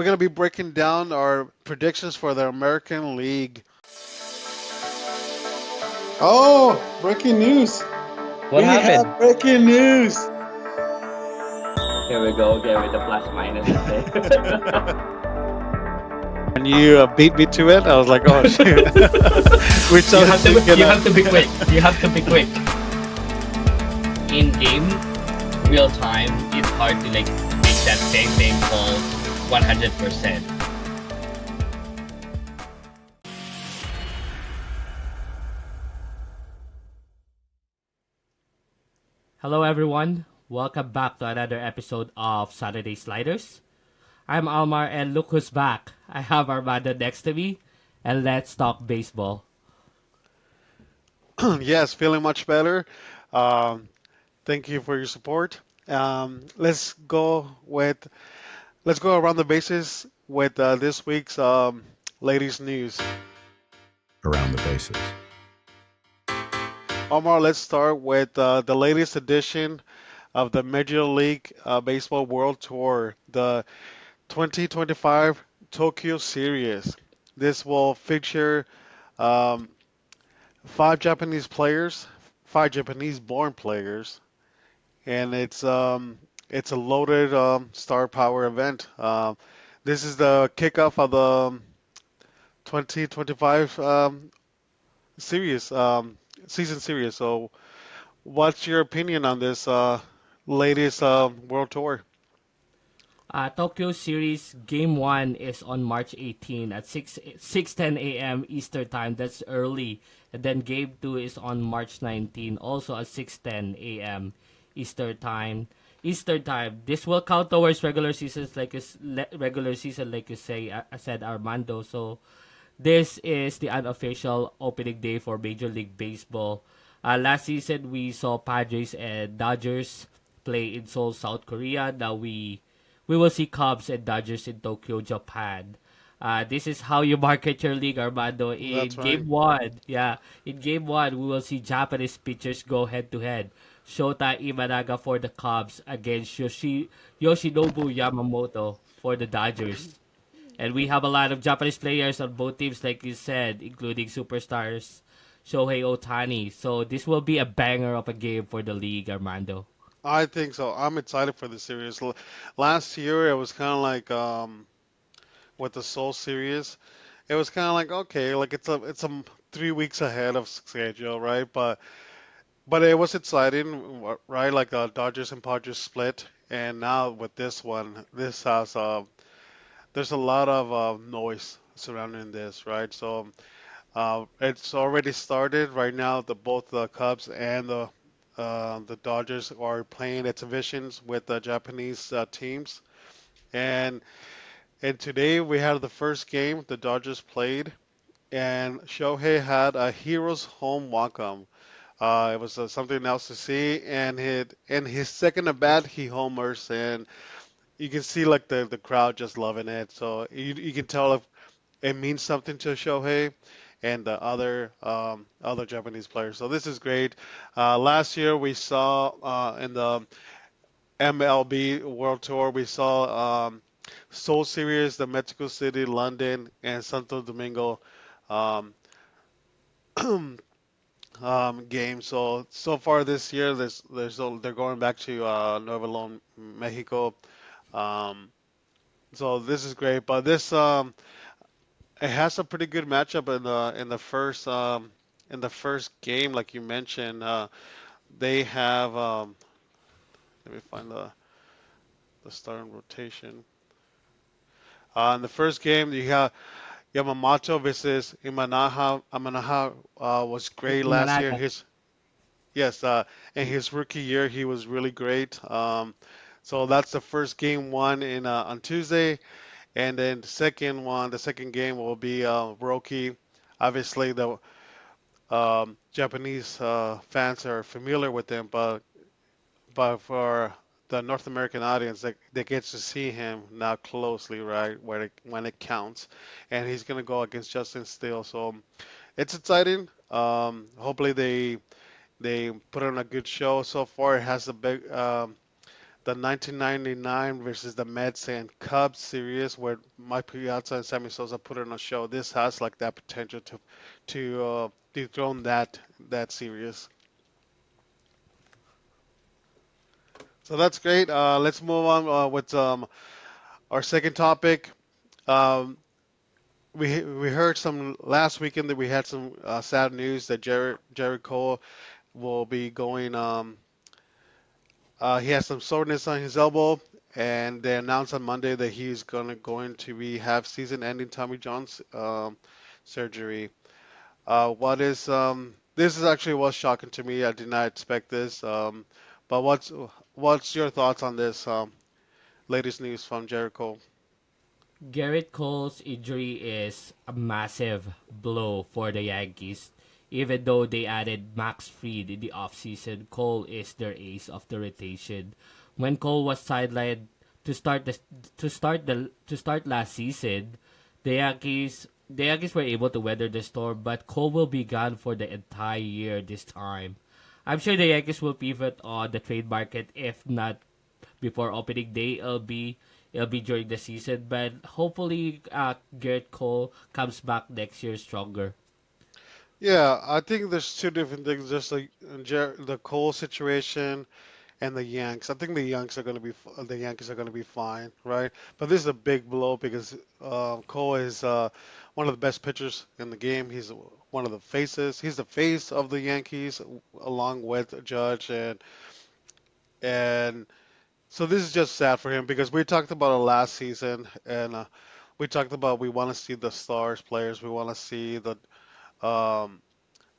going to be breaking down our predictions for the American League. Oh, breaking news. What We have happened? breaking news. Here we go again with the plus minuses there. When you beat me to it, I was like, oh, shoot. We you started have to thinking, you have to be quick. You have to be quick. In game real time, it's hard to like make that bang call 100%. Hello, everyone. Welcome back to another episode of Saturday Sliders. I'm Almar, and look who's back. I have Armando next to me, and let's talk baseball. yes, feeling much better. Um, Thank you for your support. Let's go around the bases with this week's ladies news. around the bases. Omar, let's start with the latest edition of the Major League Baseball World Tour, the 2025 Tokyo Series. This will feature um, five Japanese players, five Japanese-born players, and it's a loaded star power event. This is the kickoff of the 2025 series season series. So, what's your opinion on this latest world tour? Tokyo Series Game 1 is on March 18 at 6:10 a.m. Eastern Time. That's early. And then Game 2 is on March 19, also at 6:10 a.m. Eastern Time. Eastern Time. This will count towards regular season, like you say, said Armando. So this is the unofficial opening day for Major League Baseball. Last season, we saw Padres and Dodgers play in Seoul, South Korea. Now we will see Cubs and Dodgers in Tokyo, Japan. This is how you market your league, Armando. In That's right. game one, yeah, in game one, we will see Japanese pitchers go head to head. Shota Imanaga for the Cubs against Yoshinobu Yamamoto for the Dodgers. And we have a lot of Japanese players on both teams, like you said, including superstars Shohei Otani. So this will be a banger of a game for the league, Armando. I think so. I'm excited for the series. Last year, it was kind of like with the Seoul series. It was kind of like okay, like it's 3 weeks ahead of schedule, right? But it was exciting, right? Like Dodgers and Padres split, and now with this one, this has there's a lot of noise surrounding this, right? So it's already started right now. Both the Cubs and the Dodgers are playing exhibitions with the Japanese teams, and today we had the first game the Dodgers played, and Shohei had a hero's home walk-on. It was something else to see, and his second at bat he homers, and you can see like the crowd just loving it. So you can tell if it means something to Shohei and the other Japanese players. So this is great. Last year we saw in the MLB World Tour we saw Seoul Series, the Mexico City, London, and Santo Domingo. Um, game. So far this year, they're going back to Nuevo León, Mexico. Um, so this is great, but this it has a pretty good matchup in the first game, like you mentioned. They have let me find the starting rotation. In the first game, you have Yamamoto versus Imanaha. Imanaha was great last year. Imanaga. His Yes, in his rookie year, he was really great. So that's the first game one in on Tuesday, and then the second game will be Roki. Obviously, the Japanese fans are familiar with him, but for the North American audience, they get to see him now closely, right, when it counts, and he's gonna go against Justin Steele. So it's exciting. Hopefully they put on a good show so far. It has a the 1999 versus the Mets and Cubs series where Mike Piazza and Sammy Sosa put on a show. This has like that potential to dethrone that series. So that's great. Let's move on with our second topic. Um, we heard some last weekend that we had some sad news that Jared Cole will be going. He has some soreness on his elbow, and they announced on Monday that he's going to be have season-ending Tommy John's surgery. What is this is actually was shocking to me. I did not expect this. But what's your thoughts on this latest news from Jericho? Garrett Cole's injury is a massive blow for the Yankees. Even though they added Max Fried in the offseason, Cole is their ace of the rotation. When Cole was sidelined to start last season, the Yankees were able to weather the storm, but Cole will be gone for the entire year this time. I'm sure the Yankees will pivot on the trade market if not before opening day. It'll be during the season, but hopefully Garrett Cole comes back next year stronger. Yeah, I think there's two different things. There's like the Cole situation and the Yanks. I think the Yankees are going to be fine, right? But this is a big blow because Cole is one of the best pitchers in the game. He's one of the faces. He's the face of the Yankees along with Judge and so this is just sad for him because we talked about it last season and we talked about we want to see the stars players. We want to see um,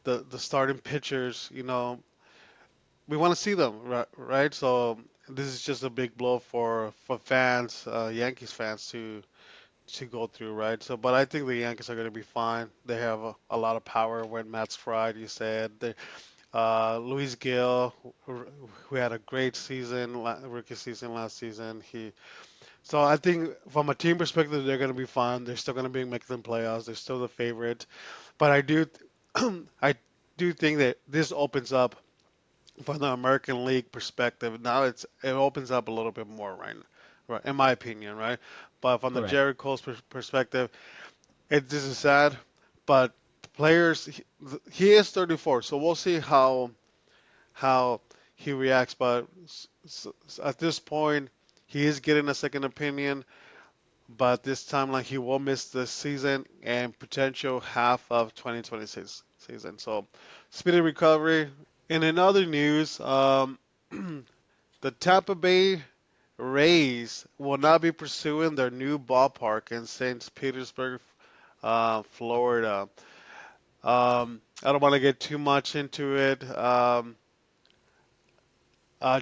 the starting pitchers. We want to see them, right? Right. So this is just a big blow for fans, Yankees fans to go through, right? So, but I think the Yankees are going to be fine. They have a lot of power when Matt's fried. You said Luis Gil, who had a great season, rookie season last season. So I think from a team perspective, they're going to be fine. They're still going to be making the playoffs. They're still the favorite. But I do, I do think that this opens up from the American League perspective. Now it opens up a little bit more, right, in my opinion, right. But from the Correct. Jared Cole's perspective, this is sad. But players, he is 34, so we'll see how he reacts. But at this point, he is getting a second opinion. But this time, like he will miss the season and potential half of 2026 season. So speedy recovery. And in other news, the Tampa Bay Rays will not be pursuing their new ballpark in St. Petersburg, Florida. I don't want to get too much into it,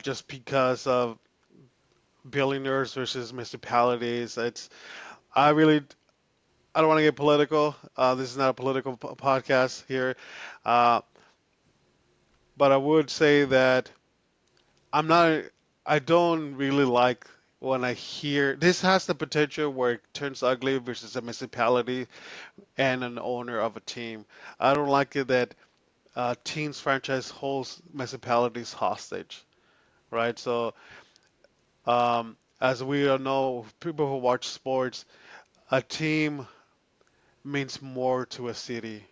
just because of billionaires versus municipalities. I really I don't want to get political. This is not a political podcast here, uh, but I would say that I'm not. I don't really like when I hear this has the potential where it turns ugly versus a municipality and an owner of a team. I don't like it that teams franchise holds municipalities hostage, right? So, as we all know, people who watch sports, a team means more to a city,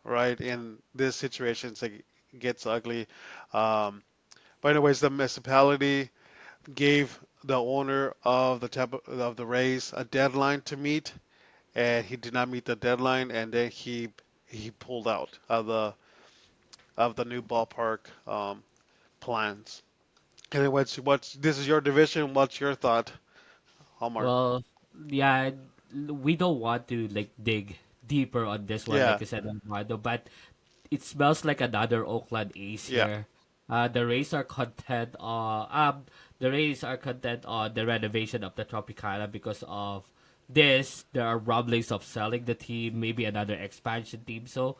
right? In this situation, it gets ugly. Um, but anyways, the municipality gave the owner of the Rays a deadline to meet, and he did not meet the deadline, and then he pulled out of the new ballpark plans. And what's this is your division? What's your thought, Hallmark? Well, yeah, we don't want to like dig deeper on this one, Yeah, like I said, Eduardo, but it smells like another Oakland A's yeah, here. The Rays are content. The Rays are content on the renovation of the Tropicana because of this. There are rumblings of selling the team, maybe another expansion team. So,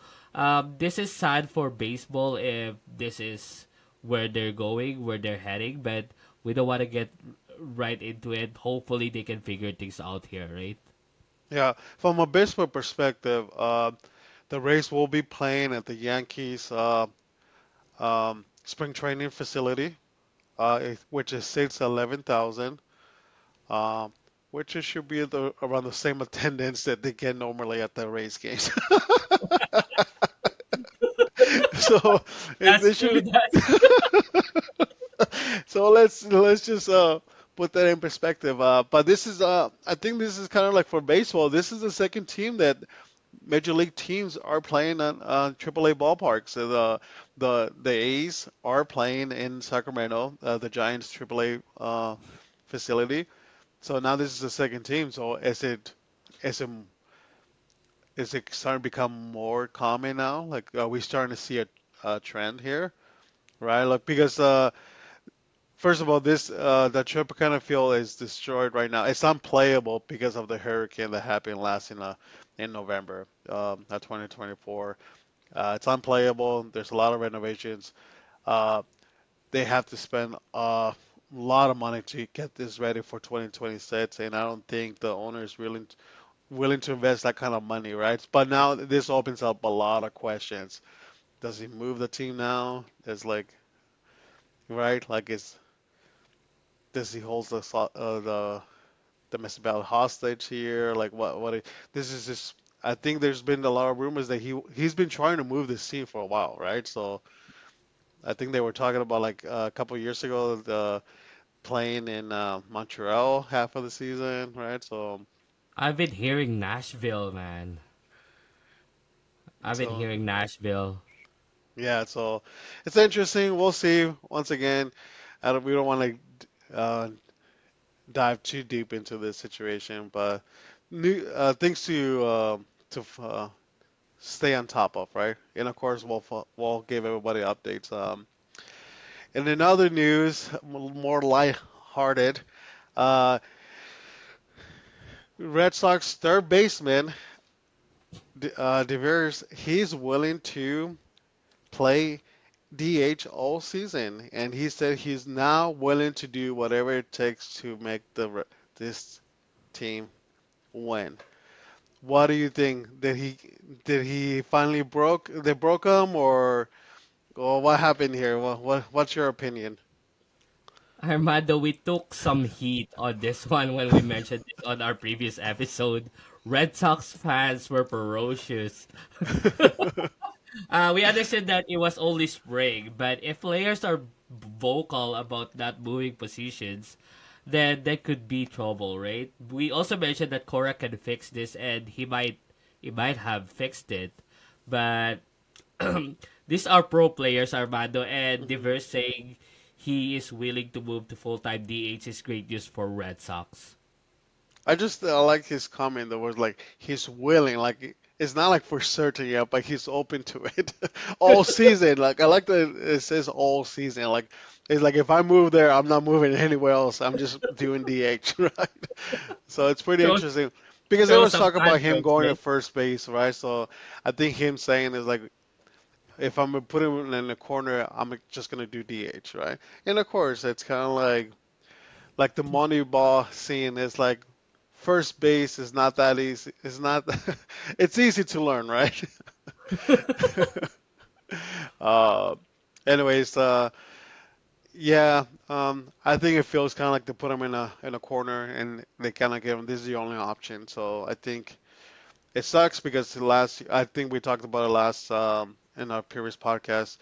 this is sad for baseball if this is where they're going, where they're heading. But we don't want to get right into it. Hopefully, they can figure things out here, right? yeah. From a baseball perspective, the Rays will be playing at the Yankees spring training facility. which is 611,000. Um, which it should be around the same attendance that they get normally at the race games. So That's it should true. be. That's So let's just put that in perspective. But this is I think this is kind of like for baseball. This is the second team that major league teams are playing on AAA ballparks. So the A's are playing in Sacramento, the Giants AAA facility. So now this is the second team. So is it is it starting to become more common now? Like, are we starting to see a trend here, right? Like, because first of all, this the Tropicana field is destroyed right now. It's unplayable because of the hurricane that happened last in November, 2024. It's unplayable. There's a lot of renovations. Uh, they have to spend a lot of money to get this ready for 2026, and I don't think the owner is willing to invest that kind of money, right? But now this opens up a lot of questions. Does he move the team now? There's like, right? Like, is does he hold the municipality hostage here? Like, this is just. I think there's been a lot of rumors that he's been trying to move this team for a while, right? So I think they were talking about like a couple of years ago, the playing in Montreal half of the season, right? So I've been hearing Nashville, man. I've been so hearing Nashville. yeah, so it's interesting. We'll see. Once again, we don't want to dive too deep into this situation, but new things to stay on top of, right? And of course, we'll give everybody updates. And in other news, more light-hearted, uh, Red Sox third baseman DeVers, he's willing to play DH all season, and he said he's now willing to do whatever it takes to make this team win. What do you think? Did he finally broke him, or what happened here? What's your opinion? Armando, we took some heat on this one when we mentioned this on our previous episode. Red Sox fans were ferocious. We understood that it was only spring, but if players are vocal about not moving positions, then there could be trouble, right? We also mentioned that Cora can fix this, and he might have fixed it, but these are pro players, Armando, and Mhm. Diverse saying he is willing to move to full time DH is great news for Red Sox. I just like his comment that was like he's willing, like it's not like for certain yet, but he's open to it all season. Like I like that it says all season. Like it's like if I move there, I'm not moving anywhere else. I'm just doing DH, right? So it's pretty Throw interesting because there throw was some talk about him tantrums, going to right? first base, right? So I think him saying is like if I'm gonna put him in the corner, I'm just gonna do DH, right? And of course, it's kind of like the Moneyball scene is like first base is not that easy. It's not. It's easy to learn, right? uh, anyways, yeah. I think it feels kind of like they put him in a corner and they kind of give him this is the only option. So I think it sucks because I think we talked about it last in our previous podcast.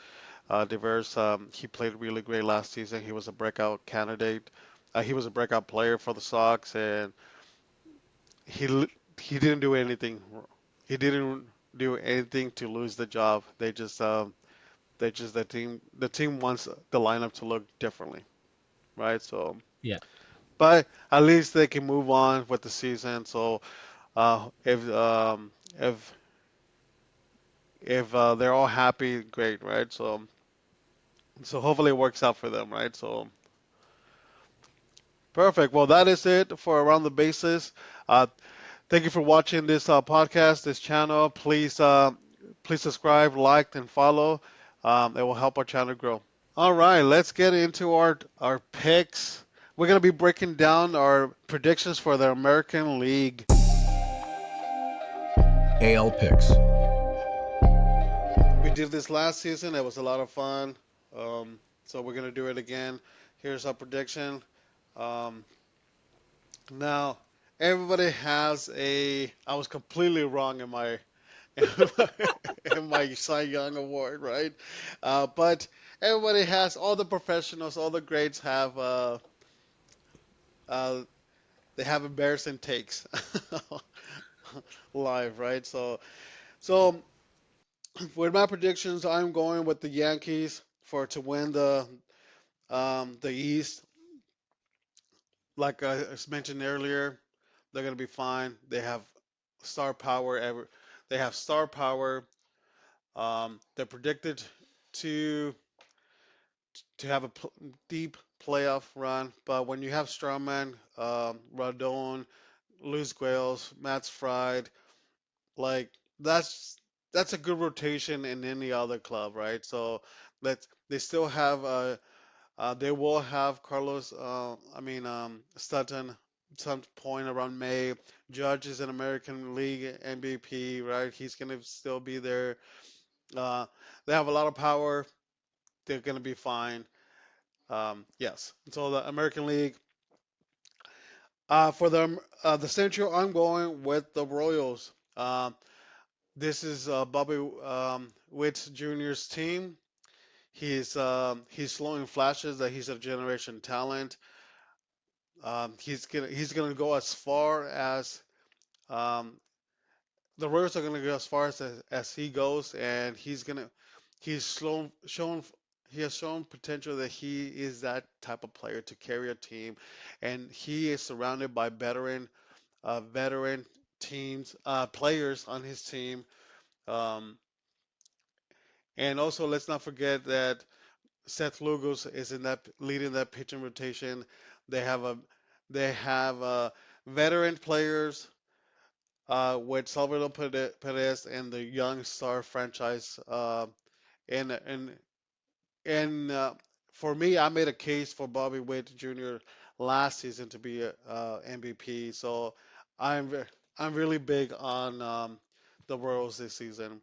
Devers, he played really great last season. He was a breakout candidate. He was a breakout player for the Sox, and he he didn't do anything. He didn't do anything to lose the job. They just the team wants the lineup to look differently, right? So, Yeah. but at least they can move on with the season. So, if they're all happy, great, right? So hopefully it works out for them, right? So perfect. Well, that is it for Around the Bases. Uh, Thank you for watching this podcast, this channel. Please subscribe, like, and follow. It will help our channel grow. All right, let's get into our picks. We're gonna be breaking down our predictions for the American League. AL picks. We did this last season. It was a lot of fun. So we're gonna do it again Here's our prediction. Um, Now, everybody has a. I was completely wrong in my in my Cy Young award, right? But everybody has all the professionals, all the greats have uh, they have embarrassing takes live, right? So with my predictions, I'm going with the Yankees for to win the East. Like I mentioned earlier, they're gonna be fine. They have star power. They have star power. They're predicted to have a deep playoff run, but when you have Strawman, Rodon, Luis Guels, Matt's Fried, like that's that's a good rotation in any other club, right? So let they still have they will have Carlos, Sutton some point around May. Judge is an American League MVP, right? He's gonna still be there. Uh, they have a lot of power. They're gonna be fine. Yes. So the American League. For the Central, I'm going with the Royals. This is Bobby Witt Jr.'s team. He's showing flashes that he's a generation talent. He's gonna go as far as um, the Royals are gonna go as far as he goes, and he's shown he has shown potential that he is that type of player to carry a team, and he is surrounded by veteran teams players on his team. Um, and also, let's not forget that Seth Lugos is in that leading that pitching rotation. They have a they have veteran players with Salvador Perez and the young star franchise. And and and for me, I made a case for Bobby Witt Jr. last season to be a MVP. So I'm ve- I'm really big on the Royals this season.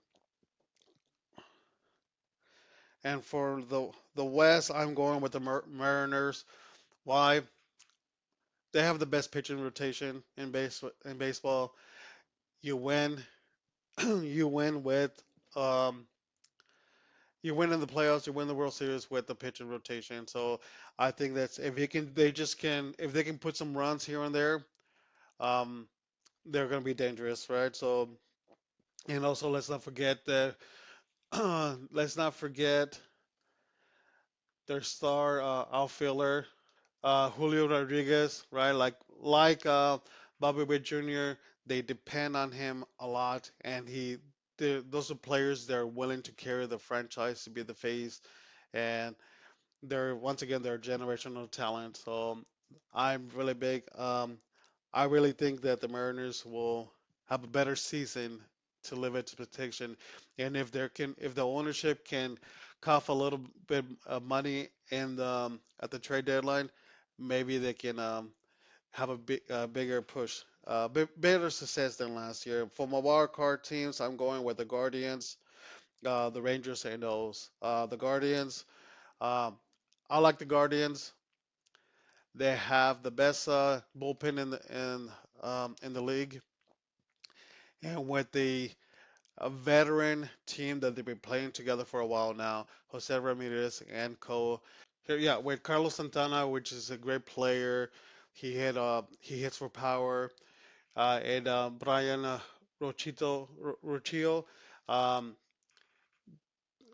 And for the West, I'm going with the Mariners. Why? They have the best pitching rotation in baseball. You win, you win with um, you win in the playoffs. You win the World Series with the pitching rotation. So I think that's if you can, they just can if they can put some runs here and there, um, they're going to be dangerous, right? So and also let's not forget that let's not forget their star outfielder Julio Rodriguez, right? Like Bobby Witt Jr., they depend on him a lot, and those are players that are willing to carry the franchise to be the face, and they're once again they're generational talent. So I'm really big. I really think that the Mariners will have a better season to live expectation, and if the ownership can cough a little bit of money in at the trade deadline, maybe they can have a bigger push, better success than last year. For my wild card teams, I'm going with the Guardians, the Rangers, and those. The Guardians, um, I like the Guardians. They have the best bullpen in the league, and with the a veteran team that they've been playing together for a while now, Jose Ramirez and co. Here, yeah, with Carlos Santana, which is a great player. He hits for power, and Brian Rochio. Um,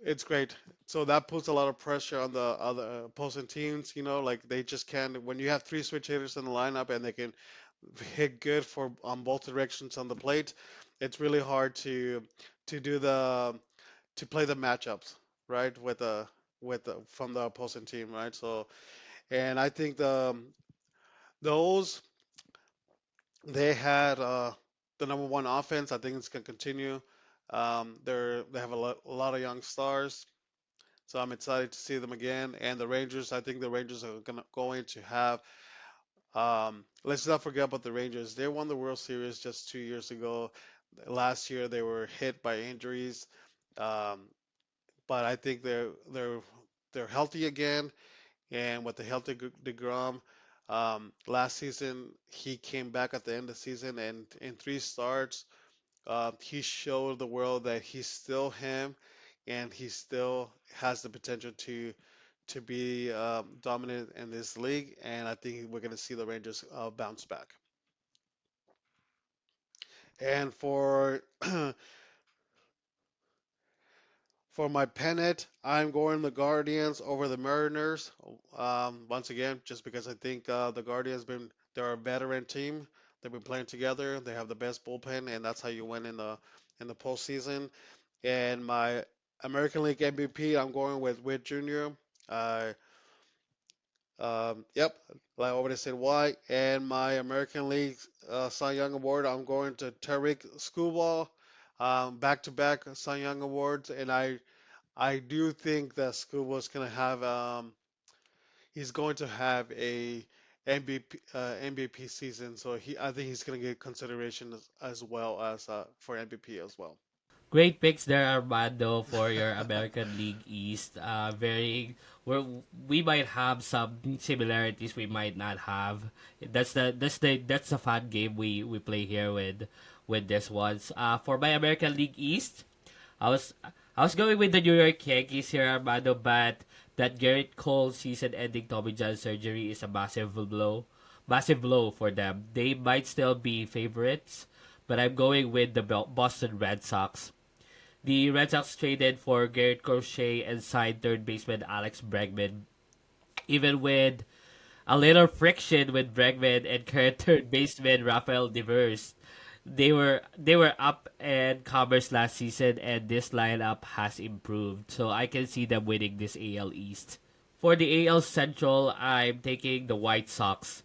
it's great. So that puts a lot of pressure on the other opposing teams. Like they just can't. When you have three switch hitters in the lineup and they can hit good for on both directions on the plate, it's really hard to do the to play the matchups, right? With the from the opposing team, right? So, and I think those they had the number one offense. I think it's gonna continue. They have a lot of young stars. So I'm excited to see them again. And the Rangers, I think the Rangers are going to have. Let's not forget about the Rangers. They won the World Series just 2 years ago. Last year they were hit by injuries, um, but I think they're healthy again, and with the healthy Degrom, last season he came back at the end of the season, and in 3 starts, he showed the world that he's still him, and he still has the potential to be dominant in this league. And I think we're going to see the Rangers bounce back. And for my pennant, I'm going the Guardians over the Mariners. Once again, just because I think the Guardians been they're a veteran team. They've been playing together. They have the best bullpen, and that's how you win in the postseason. And my American League MVP, I'm going with Witt Jr. Uh, yep, like I already said, why. And my American League Cy Young Award, I'm going to Tariq Skubal. Back-to-back Cy Young Awards, and I do think that Scuba's gonna have he's going to have a MVP season, so I think he's gonna get consideration as well as for MVP as well. Great picks there, Armando, for your American League East. We might have some similarities, we might not have. That's the fun game we play here with this ones. For my American League East, I was I was going with the New York Yankees here, Armando, but that Garrett Cole season-ending Tommy John surgery is a massive blow for them. They might still be favorites, but I'm going with the Boston Red Sox. The Red Sox traded for Garrett Crochet and signed third baseman Alex Bregman. Even with a little friction with Bregman and current third baseman Rafael Devers, they were up and comers last season, and this lineup has improved. So I can see them winning this AL East. For the AL Central, I'm taking the White Sox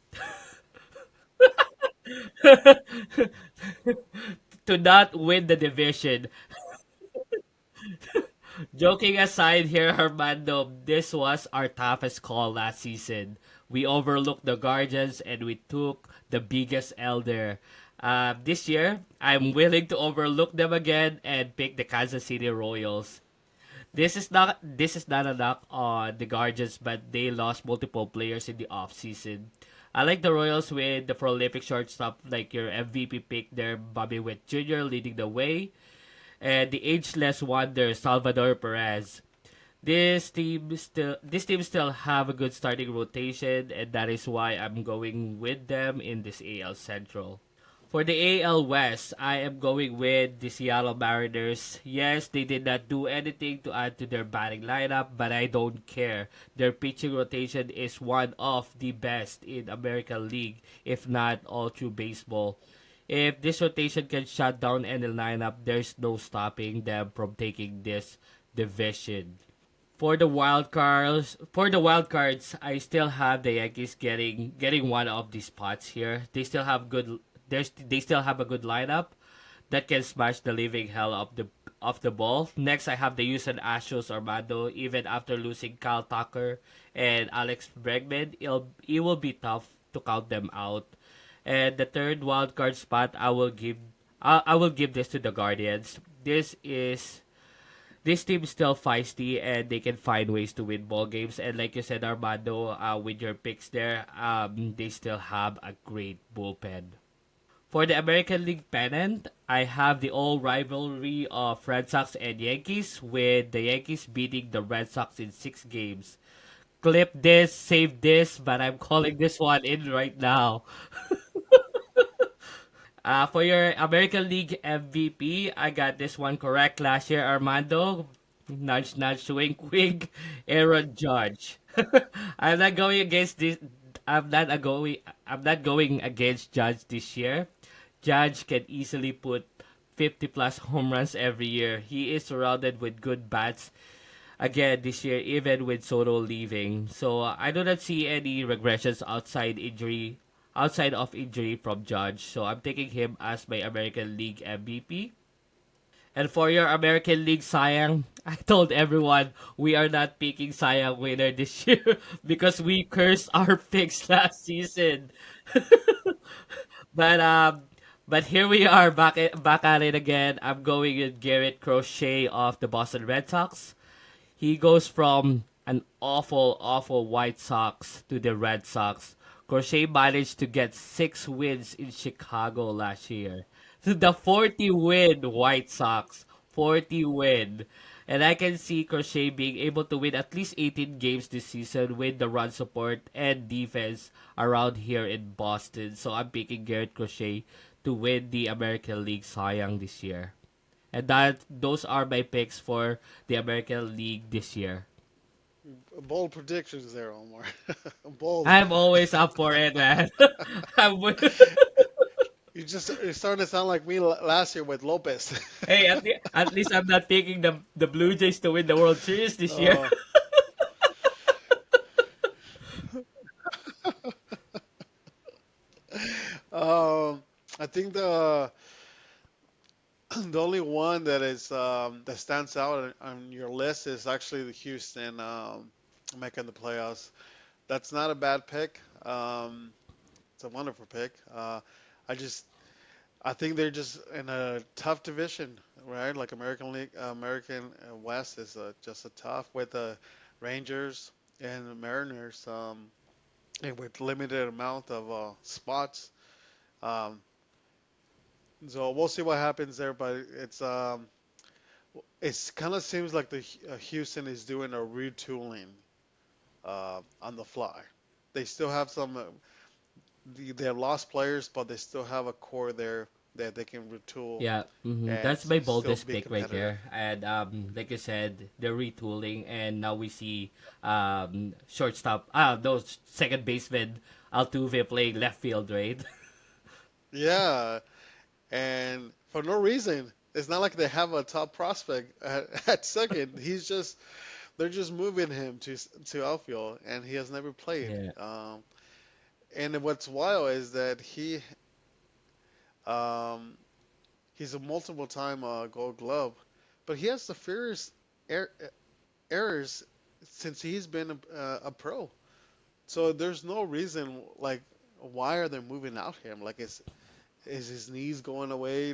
to not win the division. Joking aside here, Armando, this was our toughest call last season. We overlooked the Guardians and we took the biggest L there. This year, I'm willing to overlook them again and pick the Kansas City Royals. This is not a knock on the Guardians, but they lost multiple players in the offseason. I like the Royals with the prolific shortstop like your MVP pick there, Bobby Witt Jr. leading the way, and the ageless wonder Salvador Perez. This team still have a good starting rotation, and that is why I'm going with them in this AL Central. For the AL West, I am going with the Seattle Mariners. Yes, they did not do anything to add to their batting lineup, but I don't care. Their pitching rotation is one of the best in American League, if not all through baseball. If this rotation can shut down any lineup, there's no stopping them from taking this division. For the wild cards, I still have the Yankees getting one of these spots here. They still have a good lineup that can smash the living hell of the ball. Next, I have the Houston Astros Armando. Even after losing Kyle Tucker and Alex Bregman, it will be tough to count them out. And the third wild card spot, I will give this to the Guardians. This team is still feisty and they can find ways to win ball games. And like you said, Armando, with your picks there, they still have a great bullpen. For the American League pennant, I have the old rivalry of Red Sox and Yankees, with the Yankees beating the Red Sox in 6 games. Clip this, save this, but I'm calling this one in right now. For your American League MVP, I got this one correct last year, Armando. Nudge, nudge, wink, wink. Aaron Judge. I'm not going against this. I'm not going against Judge this year. Judge can easily put 50 plus home runs every year. He is surrounded with good bats again this year, even with Soto leaving. So I do not see any regressions outside of injury from Judge. So I'm taking him as my American League MVP. And for your American League Sayang, I told everyone we are not picking Sayang winner this year because we cursed our picks last season. But here we are back at it again. I'm going with Garrett Crochet of the Boston Red Sox. He goes from an awful, awful White Sox to the Red Sox. Crochet managed to get 6 wins in Chicago last year. To the 40 win White Sox. 40 win. And I can see Crochet being able to win at least 18 games this season with the run support and defense around here in Boston. So I'm picking Garrett Crochet to win the American League Cy Young this year. And that those are my picks for the American League this year. Bold predictions there, Omar. Bold. I'm always up for it, man. I'm, You're starting to sound like me last year with Lopez. hey, at least I'm not picking the Blue Jays to win the World Series this year. uh, um, I think the only one that is that stands out on your list is actually the Houston making the playoffs. That's not a bad pick. It's a wonderful pick. I just I think they're just in a tough division, right? Like American League, American West is just a tough with the Rangers and the Mariners, and with limited amount of spots. Um, so we'll see what happens there, but it's kind of seems like the Houston is doing a retooling on the fly. They still have some. They have lost players, but they still have a core there that they can retool Yeah, and that's my still boldest be pick right competitive. there. And like I said, they're retooling, and now we see shortstop, those second baseman Altuve playing left field, right? Yeah, and for no reason. It's not like they have a top prospect at second. They're just moving him to outfield, and he has never played. Yeah, And what's wild is that um, he's a multiple time Gold Glove, but he has the fewest er- errors since he's been a pro. So there's no reason like why are they moving out him? Like is his knees going away?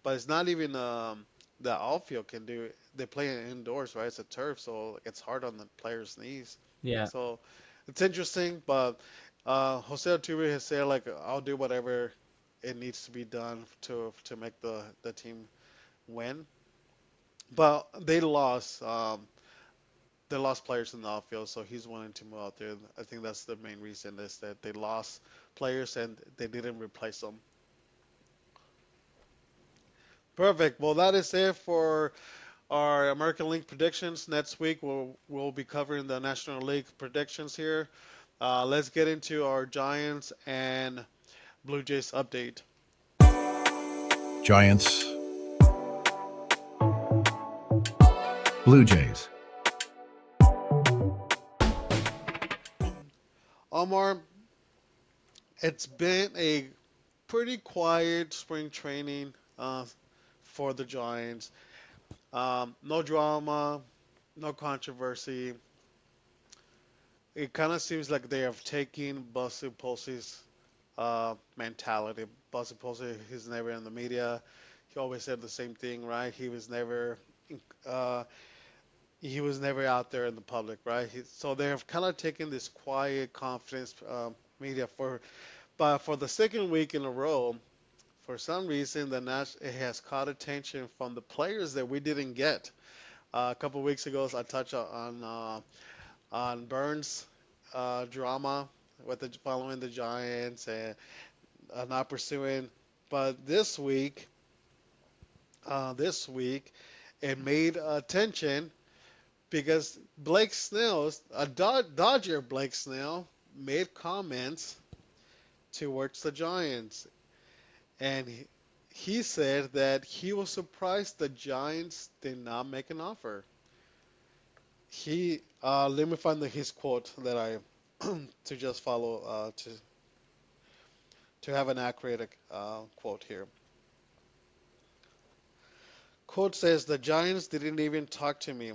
But it's not even the outfield can do it. They play it indoors, right? It's a turf, so it's hard on the player's knees. yeah, So it's interesting, but Jose Altuve has said like I'll do whatever it needs to be done to make the team win. But they lost players in the outfield, so he's wanting to move out there. I think that's the main reason is that they lost players and they didn't replace them. Perfect. Well, that is it for our American League predictions. Next week we'll be covering the National League predictions here. Let's get into our Giants and Blue Jays update. Giants, Blue Jays. Omar, it's been a pretty quiet spring training for the Giants. No drama, no controversy. It kind of seems like they have taken Buster Posey's mentality. Buster Posey, he's never in the media. He always said the same thing, right? Uh, he was never out there in the public, right? So they have kind of taken this quiet confidence media but for the second week in a row, for some reason, it has caught attention from the players that we didn't get. A couple of weeks ago, I touched on Burns' drama with following the Giants and not pursuing. But this week, it made attention because Blake Snell, Dodger Blake Snell, made comments towards the Giants, and he said that he was surprised the Giants did not make an offer. Let me find his quote that I to just follow to have an accurate quote here. Quote says the Giants didn't even talk to me.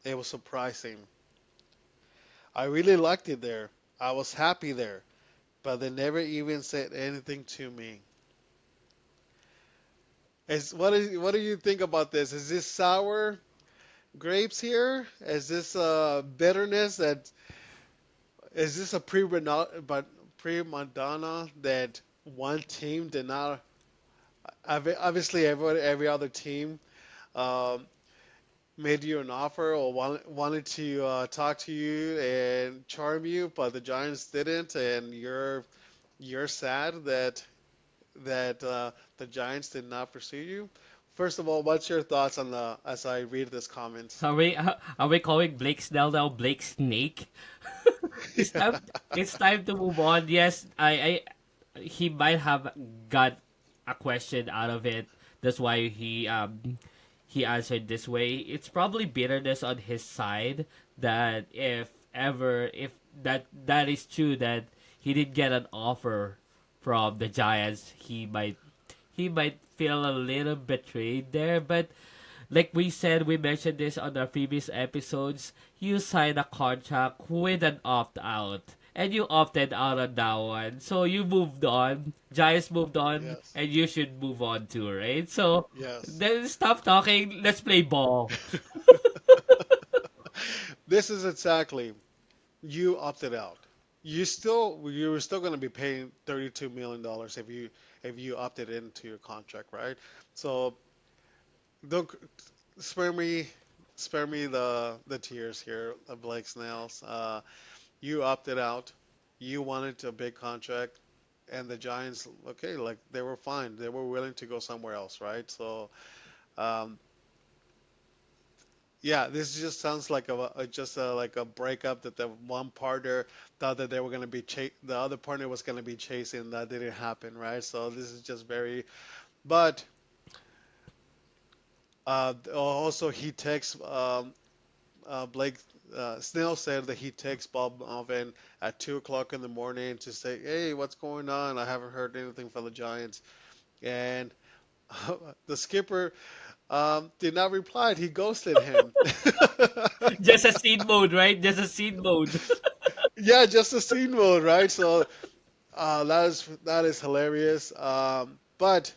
It was surprising. I really liked it there. I was happy there, but they never even said anything to me. What do you think about this? Is this sour? grapes here? Is this bitterness that is this a prima donna that one team did not obviously every other team um, made you an offer or wanted to talk to you and charm you, but the Giants didn't, and you're sad that the Giants did not pursue you. First of all, what's your thoughts on the as I read this comments? Are we calling Blake Snell now Blake Snake? It's time. It's time to move on. Yes, he might have got a question out of it. That's why he answered this way. It's probably bitterness on his side that if that is true that he did get an offer from the Giants, he might feel a little betrayed there, but like we mentioned this on our previous episodes, you signed a contract with an opt out. And you opted out on that one. So you moved on. Giants moved on. Yes, And you should move on too, right? So yes. then stop talking. Let's play ball. This is exactly you opted out. You were still going to be paying $32 million if you opted into your contract, right? So don't spare me spare me the tears here of Blake Snell's. You opted out. You wanted a big contract, and the Giants, okay, like they were fine. They were willing to go somewhere else, right? So, um, yeah, this just sounds like like a breakup that the one partner thought that they were going to the other partner was going to be chasing. That didn't happen, right? So this is just very. But also he texts Blake Snell said that he texts Bob Melvin at 2 o'clock in the morning to say, "Hey, what's going on? I haven't heard anything from the Giants." And the skipper did not reply. He ghosted him. Just a seed mode, right? Just a seed mode. Yeah, just a scene mode, right? So that is hilarious. But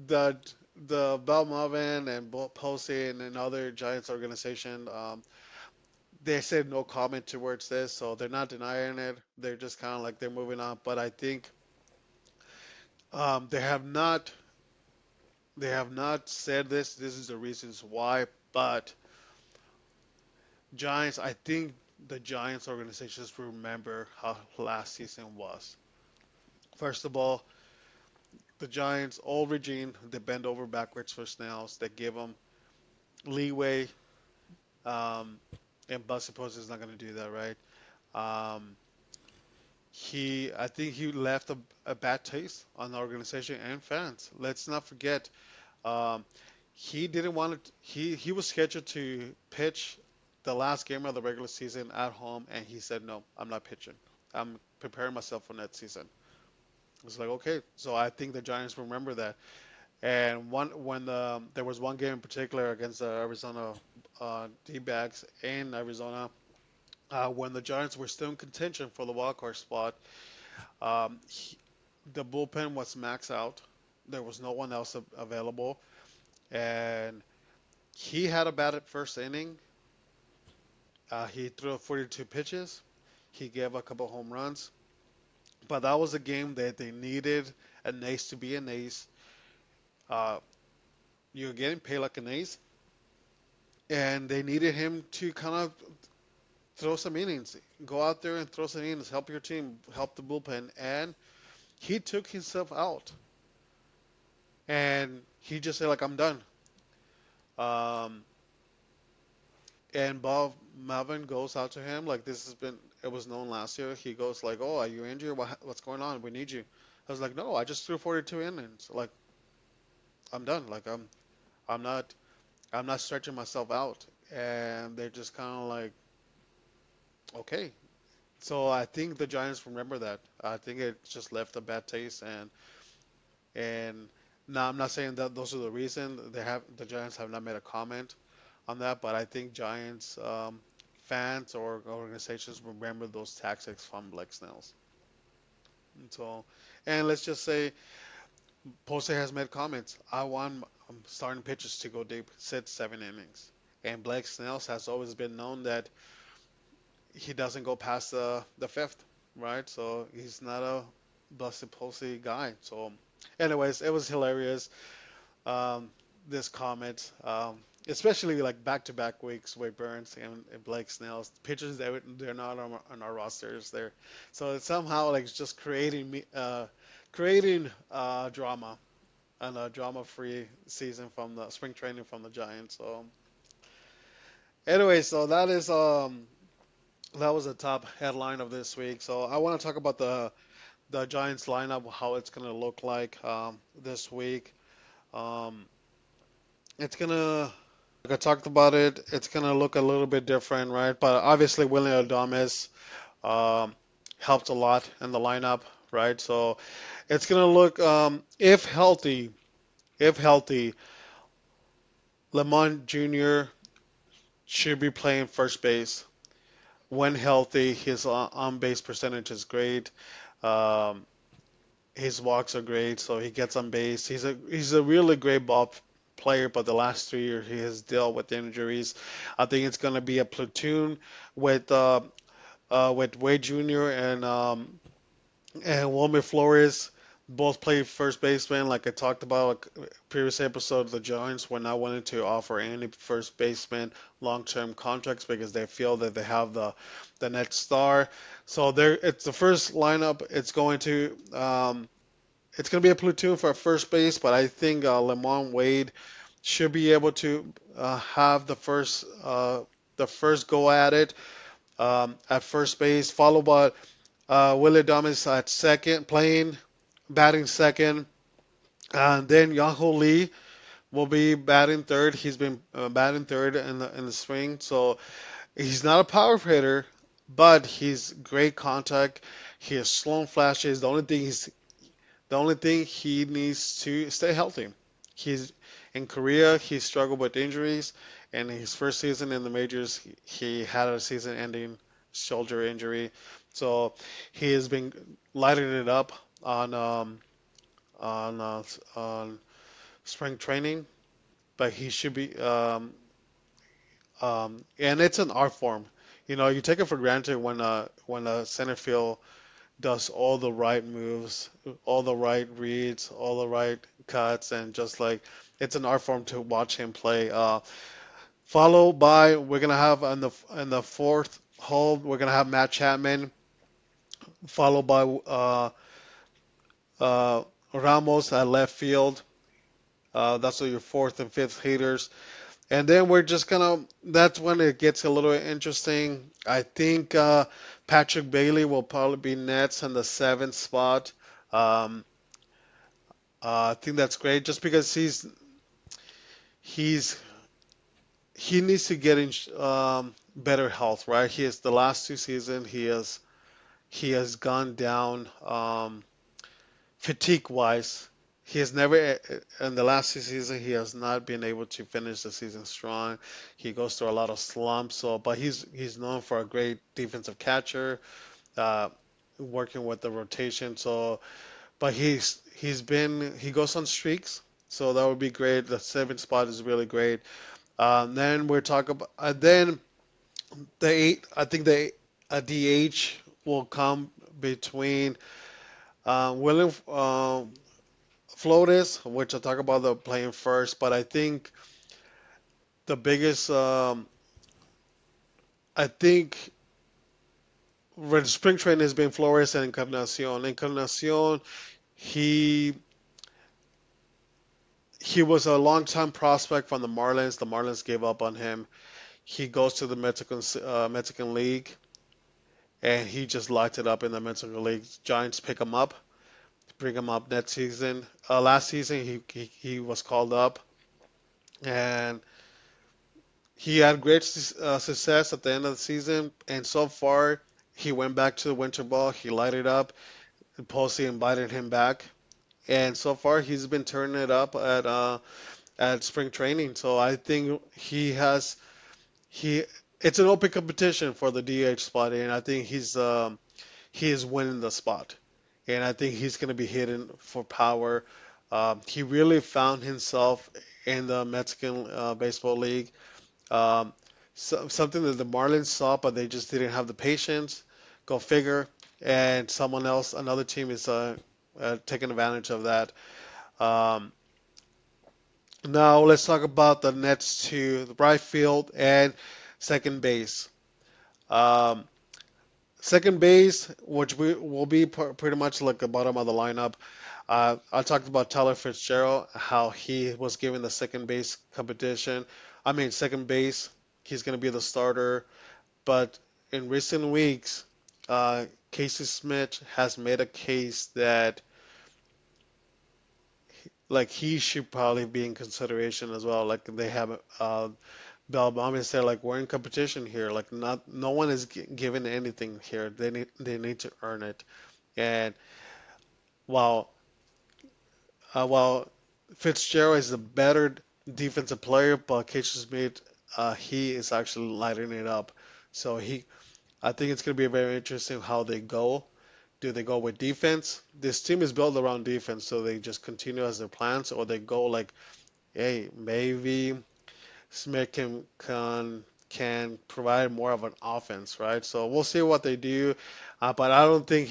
the the Bell Melvin and Posey and other Giants organization, they said no comment towards this, so they're not denying it. They're just kind of like they're moving on. But I think they have not said this. This is the reasons why. But Giants, I think the Giants organizations remember how last season was. First of all, the Giants, old regime, they bend over backwards for Snells. They give him leeway, um, and Bud suppose is not going to do that, right? Um, I think he left a bad taste on the organization and fans. Let's not forget, um, he didn't want to. He was scheduled to pitch the last game of the regular season at home, and he said, "No, I'm not pitching. I'm preparing myself for next season." It's like okay, so I think the Giants remember that. And when there was one game in particular against the Arizona D-backs in Arizona, when the Giants were still in contention for the wild card spot, um, he, the bullpen was maxed out. There was no one else available, and he had a bad first inning. He threw 42 pitches. He gave a couple home runs, but that was a game that they needed an ace to be an ace. Uh, you're getting paid like an ace, and they needed him to kind of throw some innings, go out there and throw some innings, help your team, help the bullpen, and he took himself out, and he just said like I'm done. Um, and Bob Melvin goes out to him like this has been it was known last year. He goes like, "Oh, are you injured? What's going on? We need you." I was like, "No, I just threw 42 innings. Like I'm done. Like I'm not I'm not stretching myself out." And they're just kind of like, "Okay." So I think the Giants remember that. I think it just left a bad taste, and now I'm not saying that those are the reason the Giants have not made a comment on that, but I think Giants fans or organizations remember those tactics from Blake Snell's. And so, and let's just say Posey has made comments. I want starting pitchers to go deep, sit 7 innings. And Blake Snells has always been known that he doesn't go past the fifth, right? So he's not a busted posty guy. So, anyways, it was hilarious. Um, this comment, especially like back-to-back weeks with Burns and Blake Snell's pitchers, they're not on our rosters there, so it's somehow like just creating drama and a drama-free season from the spring training from the Giants. So anyway, so that was the top headline of this week. So I want to talk about the Giants lineup, how it's gonna look like this week. Um, it's gonna like I talked about it. It's gonna look a little bit different, right? But obviously, William Adames um, helped a lot in the lineup, right? So it's gonna look, if healthy, Lemont Jr. should be playing first base. When healthy, his on base percentage is great. Um, his walks are great, so he gets on base. He's a really great ball player, but the last 3 years he has dealt with injuries. I think it's going to be a platoon with Wade Jr. and Wilmer Flores. Both play first baseman, like I talked about previous episode of the Giants, were not wanting to offer any first baseman long-term contracts because they feel that they have the next star. So there, it's the first lineup. It's going to be a platoon for first base, but I think Lemon Wade should be able to have the first go at it at first base, followed by Willie Adames at second, batting second, and then Yahoo Lee will be batting third. He's been batting third in the spring, so he's not a power hitter, but he's great contact. He has slow flashes. The only thing he needs to stay healthy. He's in Korea. He struggled with injuries, and his first season in the majors, he had a season-ending shoulder injury. So he has been lighting it up on on spring training, but he should be and it's an art form. You take it for granted when a center field does all the right moves, all the right reads, all the right cuts, and just like it's an art form to watch him play. Followed by we're gonna have in the fourth hole we're gonna have Matt Chapman, followed by uh, Ramos at left field. That's your fourth and fifth hitters. And then we're just gonna. That's when it gets a little interesting. I think Patrick Bailey will probably be next in the seventh spot. Um, I think that's great, just because he's he needs to get in better health, right? He has the last 2 seasons he has gone down fatigue wise. He has never in the last 2 seasons he has not been able to finish the season strong. He goes through a lot of slumps. So, but he's known for a great defensive catcher, uh, working with the rotation. So, but he goes on streaks. So that would be great. The seventh spot is really great. Then we're talking about then the eight. I think the DH will come between William Flores, which I talk about the playing first, but I think the biggest, I think when spring training has been Flores and Encarnacion. Encarnacion, he he was a long time prospect from the Marlins. The Marlins gave up on him. He goes to the Mexican League, and he just lights it up in the Mexican League. Giants pick him up, bring him up next season. Last season, he was called up, and he had great success at the end of the season, and so far he went back to the winter ball. He lighted up. And Posey invited him back, and so far he's been turning it up at spring training. So I think he it's an open competition for the DH spot, and I think he is winning the spot, and I think he's going to be hitting for power. He really found himself in the Mexican Baseball League. Um, something that the Marlins saw, but they just didn't have the patience. Go figure. And someone else, another team is taking advantage of that. Um, Now let's talk about the next two, the right field and second base. Um, Second base, which we will be pretty much like the bottom of the lineup. I talked about Tyler Fitzgerald, how he was given the second base competition. I mean, second base, he's going to be the starter. But in recent weeks, Casey Smith has made a case that like he should probably be in consideration as well. Like they have Belbami said, like we're in competition here. Like not no one is given anything here. They need to earn it. And while while Fitzgerald is a better defensive player, but Casey Smith, he is actually lighting it up. So I think it's going to be very interesting how they go. Do they go with defense? This team is built around defense, so they just continue as their plans, or they go like, hey, maybe Smith can provide more of an offense, right? So we'll see what they do, but I don't think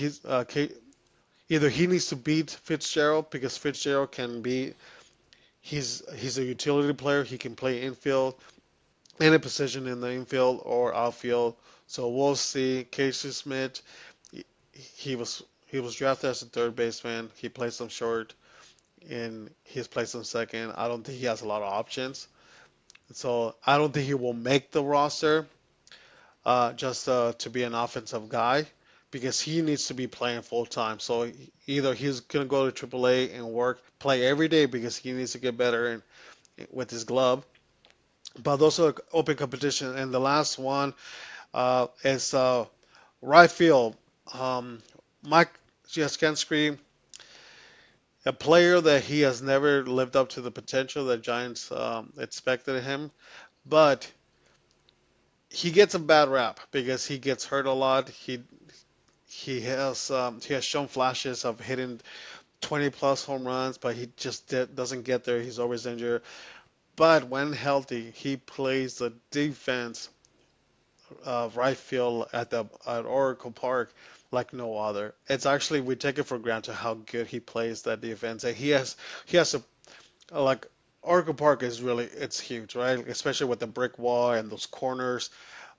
either he needs to beat Fitzgerald because Fitzgerald can be he's a utility player. He can play infield, any position in the infield or outfield. So we'll see. Casey Smith, he he was drafted as a third baseman. He plays some short and he's played some second. I don't think he has a lot of options. So I don't think he will make the roster just to be an offensive guy because he needs to be playing full time. So either he's gonna go to AAA and play every day because he needs to get better with his glove. But those are open competition. And the last one is right field. Mike Jaskansky, a player that he has never lived up to the potential that Giants expected of him, but he gets a bad rap because he gets hurt a lot. He has shown flashes of hitting 20 plus home runs, but he just doesn't get there. He's always injured. But when healthy, he plays the defense right field at Oracle Park like no other. It's actually we take it for granted how good he plays that defense. And he has a like Oracle Park is really it's huge, right? Especially with the brick wall and those corners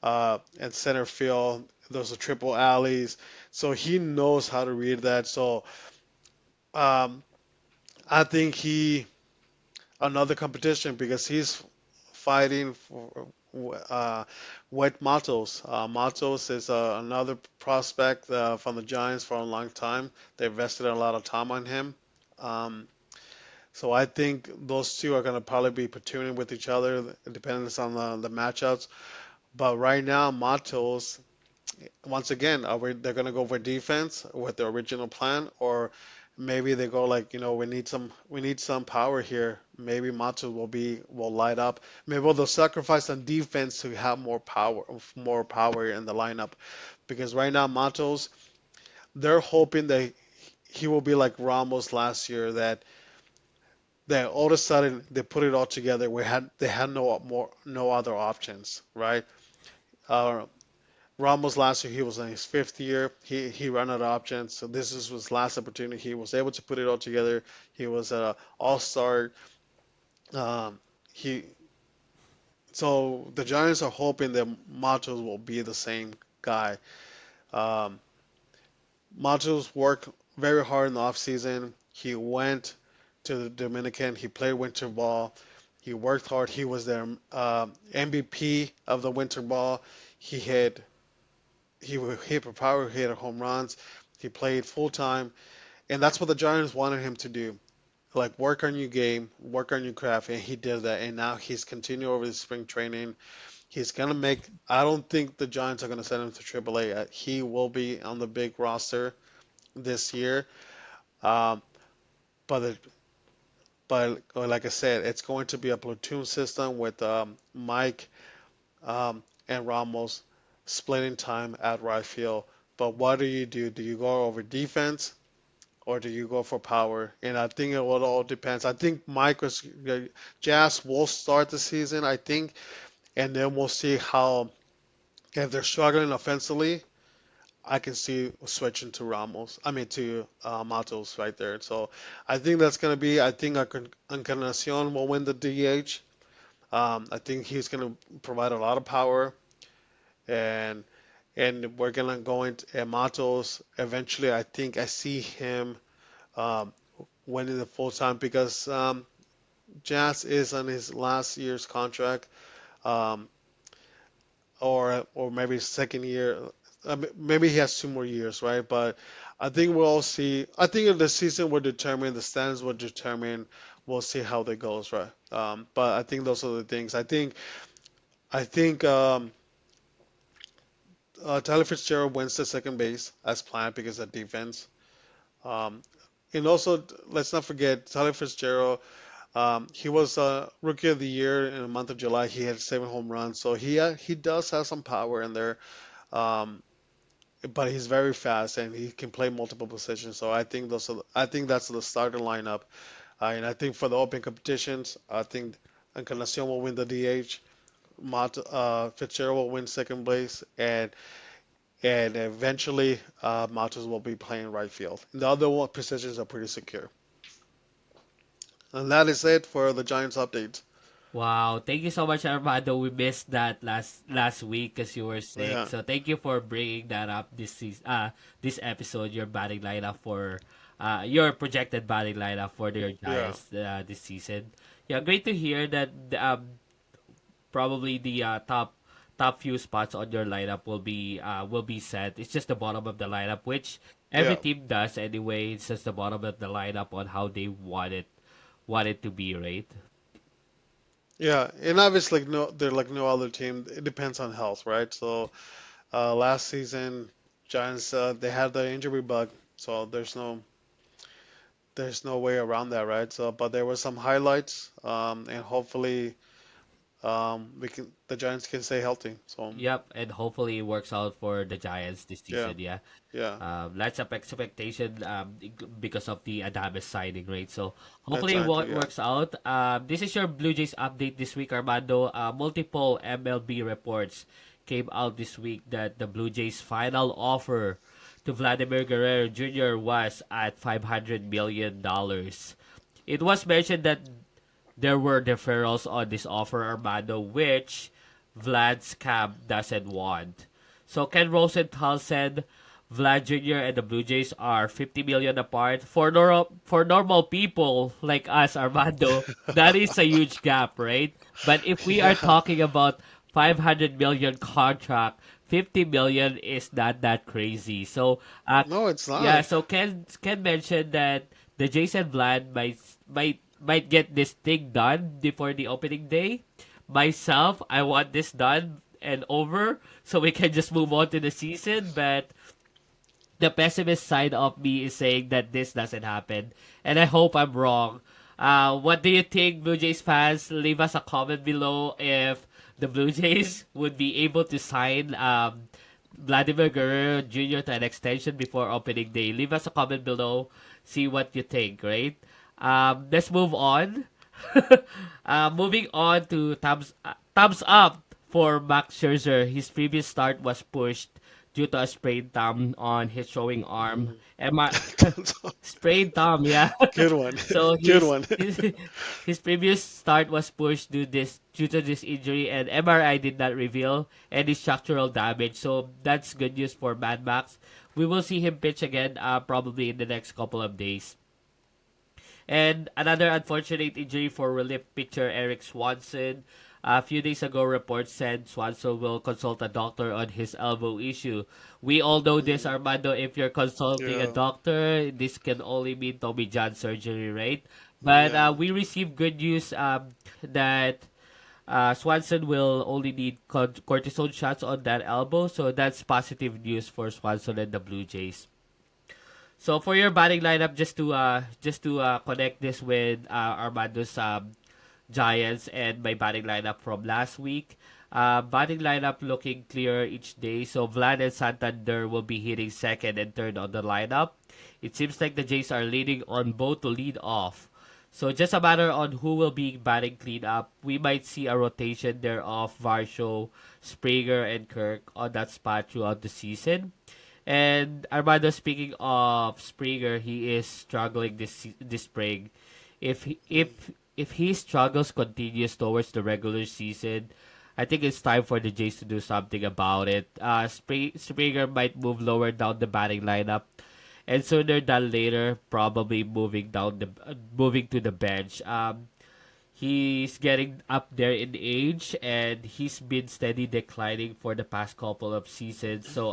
and center field. Those are triple alleys, so he knows how to read that. So um, I think he another competition because he's fighting for White Matos. Matos is another prospect from the Giants for a long time. They invested a lot of time on him. Um, so I think those two are going to probably be platooning with each other, depending on the matchups. But right now, Matos, once again, they're going to go for defense with the original plan, or maybe they go like, we need some power here. Maybe Matos will light up. Maybe they'll sacrifice on defense to have more power in the lineup. Because right now, Matos, they're hoping that he will be like Ramos last year, that all of a sudden they put it all together. They had no other options, right? Uh, Ramos last year he was in his fifth year. He ran out of options, so this is his last opportunity. He was able to put it all together. He was an all-star. Um, he so the Giants are hoping that Matos will be the same guy. Um, Matos worked very hard in the offseason. He went to the Dominican. He played winter ball. He worked hard. He was their MVP of the winter ball. He hit he hit for power, he hit home runs. He played full time, and that's what the Giants wanted him to do. Like work on your game, work on your craft, and he did that. And now he's continuing over the spring training. He's gonna make. I don't think the Giants are gonna send him to AAA. He will be on the big roster this year. Um, but like I said, it's going to be a platoon system with Mike and Ramos splitting time at right field. But what do you do? Do you go over defense or do you go for power? And I think it will all depends. I think Jazz will start the season, I think, and then we'll see how if they're struggling offensively. I can see switching to Ramos. I mean to Matos right there. So I think that's gonna be. I think Encarnacion will win the DH. I think he's gonna provide a lot of power, and we're gonna go into Matos eventually. I think I see him um, winning the full time because Jazz is on his last year's contract, um, or maybe second year. Maybe he has 2 more years, right? But I think we'll all see. I think the season will determine, the stands will determine. We'll see how that goes, right? But I think those are the things. I think Tyler Fitzgerald wins the second base as planned because of defense. Um, and also, let's not forget Tyler Fitzgerald. He was rookie of the year in the month of July. He had 7 home runs, so he does have some power in there. Um, but he's very fast and he can play multiple positions. So I think that's the starter lineup. And I think for the open competitions, I think Encarnacion will win the DH. Fitzgerald will win second base, and eventually Matos will be playing right field. The other positions are pretty secure. And that is it for the Giants update. Wow, thank you so much, Armando. We missed that last week because you were sick. Yeah, So thank you for bringing that up this episode. Your batting lineup for your projected batting lineup for your yeah, Giants this season. Yeah, great to hear that. Probably the top few spots on your lineup will be set. It's just the bottom of the lineup, which every yeah, team does anyway. It's just the bottom of the lineup on how they want it to be, right? yeah. And obviously, no, they're like no other team. It depends on health, right? So last season, Giants they had the injury bug, so there's no way around that, right? So, but there were some highlights, and hopefully, the Giants can stay healthy. So, Yep, and hopefully it works out for the Giants this yeah, season. Yeah, yeah, lots of expectation because of the Adames signing, right? So hopefully exactly, what yeah. works out. This is your Blue Jays update this week, Armando. Multiple MLB reports came out this week that the Blue Jays' final offer to Vladimir Guerrero Jr. was at $500 million. It was mentioned that there were deferrals on this offer, Armando, which Vlad's camp doesn't want. So Ken Rosenthal said Vlad Jr. and the Blue Jays are 50 million apart. For normal people like us, Armando, that is a huge gap, right? But if we are Yeah. talking about 500 million contract, 50 million is not that crazy. So, No, it's yeah, not. so Ken mentioned that the Jason Vlad might get this thing done before the opening day. Myself, I want this done and over so we can just move on to the season. But the pessimist side of me is saying that this doesn't happen, and I hope I'm wrong. What do you think, Blue Jays fans? Leave us a comment below if the Blue Jays would be able to sign Vladimir Guerrero Jr. to an extension before opening day. Leave us a comment below. See what you think, right? Let's move on. Moving on to thumbs up for Max Scherzer. His previous start was pushed due to a sprained thumb on his throwing arm. Mhm. Sprained thumb, yeah. Good one. So Good one. his previous start was pushed due to this injury, and MRI did not reveal any structural damage. So that's good news for Mad Max. We will see him pitch again, probably in the next couple of days. And another unfortunate injury for relief pitcher Eric Swanson. A few days ago, reports said Swanson will consult a doctor on his elbow issue. We all know this, Mhm. Armando. If you're consulting a Yeah. doctor, this can only mean Tommy John surgery, right? But Yeah. we received good news that Swanson will only need cortisone shots on that elbow. So that's positive news for Swanson and the Blue Jays. So for your batting lineup, just to connect this with Armando's Giants and my batting lineup from last week. Batting lineup looking clearer each day. So Vlad and Santander will be hitting second and third on the lineup. It seems like the Jays are leading on both to lead off. So just a matter on who will be batting cleanup. We might see a rotation there of Varsho, Springer, and Kirk on that spot throughout the season. And Armando, speaking of Springer, he is struggling this spring. If his struggles continues towards the regular season, I think it's time for the Jays to do something about it. Springer might move lower down the batting lineup, and sooner than later, probably moving to the bench. He's getting up there in age, and he's been steady declining for the past couple of seasons. So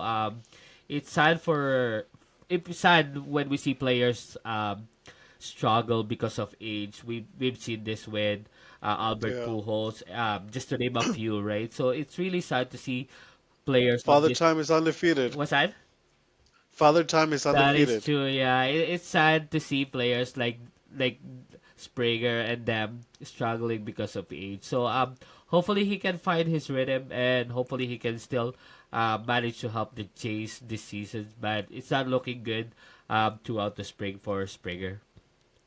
it's sad for it's sad when we see players struggle because of age. We've seen this with Albert Yeah. Pujols, just to name a few, right? So it's really sad to see players of Father this. Time is undefeated. What's that? Father Time is That is undefeated. true. Yeah, it's sad to see players like Springer and them struggling because of age. So hopefully he can find his rhythm, and hopefully he can still manage to help the Jays this season. But it's not looking good throughout the spring for Springer.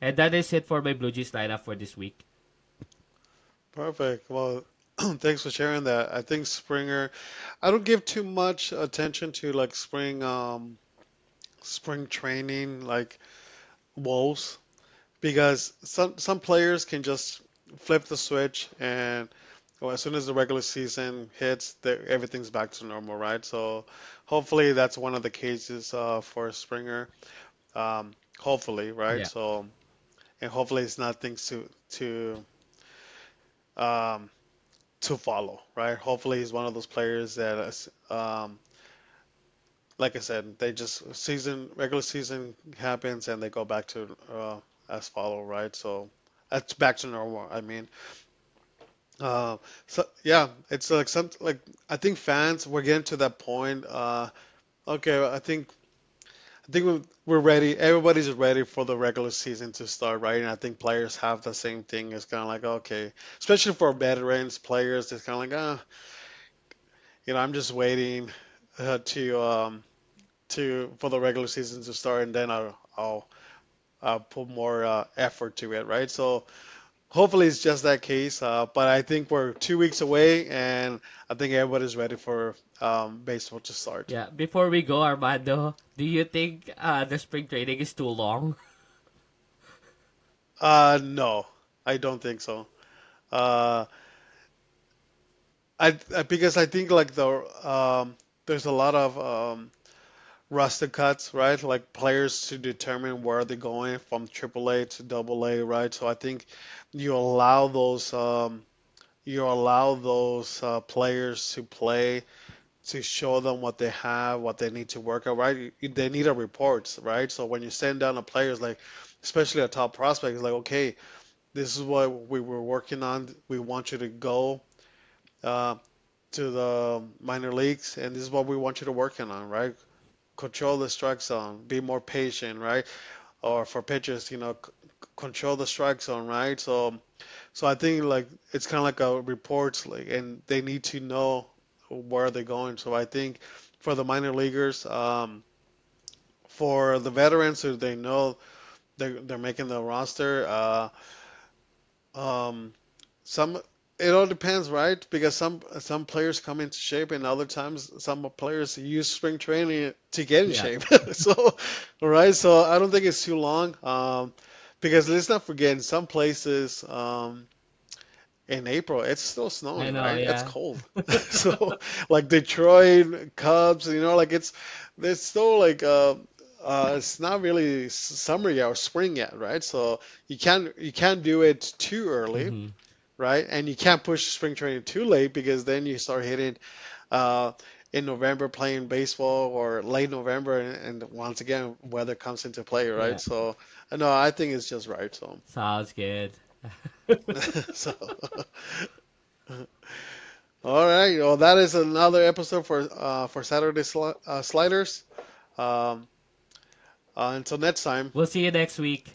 And that is it for my Blue Jays lineup for this week. Perfect. Well, thanks for sharing that. I think Springer, I don't give too much attention to like spring training like woes because some players can just flip the switch and well, as soon as the regular season hits, everything's back to normal, right? So hopefully that's one of the cases for Springer. Hopefully, right? Yeah. So and hopefully it's not things um, to follow, right? Hopefully he's one of those players that is, like I said, they just regular season happens and they go back to as follow, right? So that's back to normal. I mean, so yeah, it's like I think fans we're getting to that point. Okay, I think we're ready. Everybody's ready for the regular season to start, right? And I think players have the same thing. It's kind of like okay, especially for veterans players, it's kind of like I'm just waiting to for the regular season to start, and then I'll put more effort to it, right? So hopefully it's just that case. But I think we're 2 weeks away, and I think everybody's ready for baseball to start. Yeah. Before we go, Armando, do you think the spring training is too long? No, I don't think so. Uh, because I think like there's a lot of roster cuts, right? Like players to determine where they're going from AAA to AA, right? So I think you allow those players to play to show them what they have, what they need to work out, right? They need a reports, right? So when you send down the players, like especially a top prospect, it's like okay, this is what we were working on. We want you to go uh, to the minor leagues, and this is what we want you to working on, right? Control the strike zone, be more patient, right? Or for pitchers, control the strike zone, right? So I think like it's kind of like a reports like, and they need to know where they're going. So I think for the minor leaguers, for the veterans who they know they're making the roster, um, some it all depends, right? Because some players come into shape, and other times some players use spring training to get in Yeah. shape. So, all right. So I don't think it's too long. Because let's not forget, in some places, in April it's still I snowing, know. right? It's Yeah. cold. So, like Detroit Cubs, like it's still like it's not really summer yet or spring yet, right? So you can't do it too early, Hmm. right? And you can't push spring training too late because then you start hitting uh, in November playing baseball or late November, and once again weather comes into play, right? Yeah. So no, I think it's just right. So Sounds good. so all right, well that is another episode for Saturday Sliders. Um, until next time. We'll see you next week.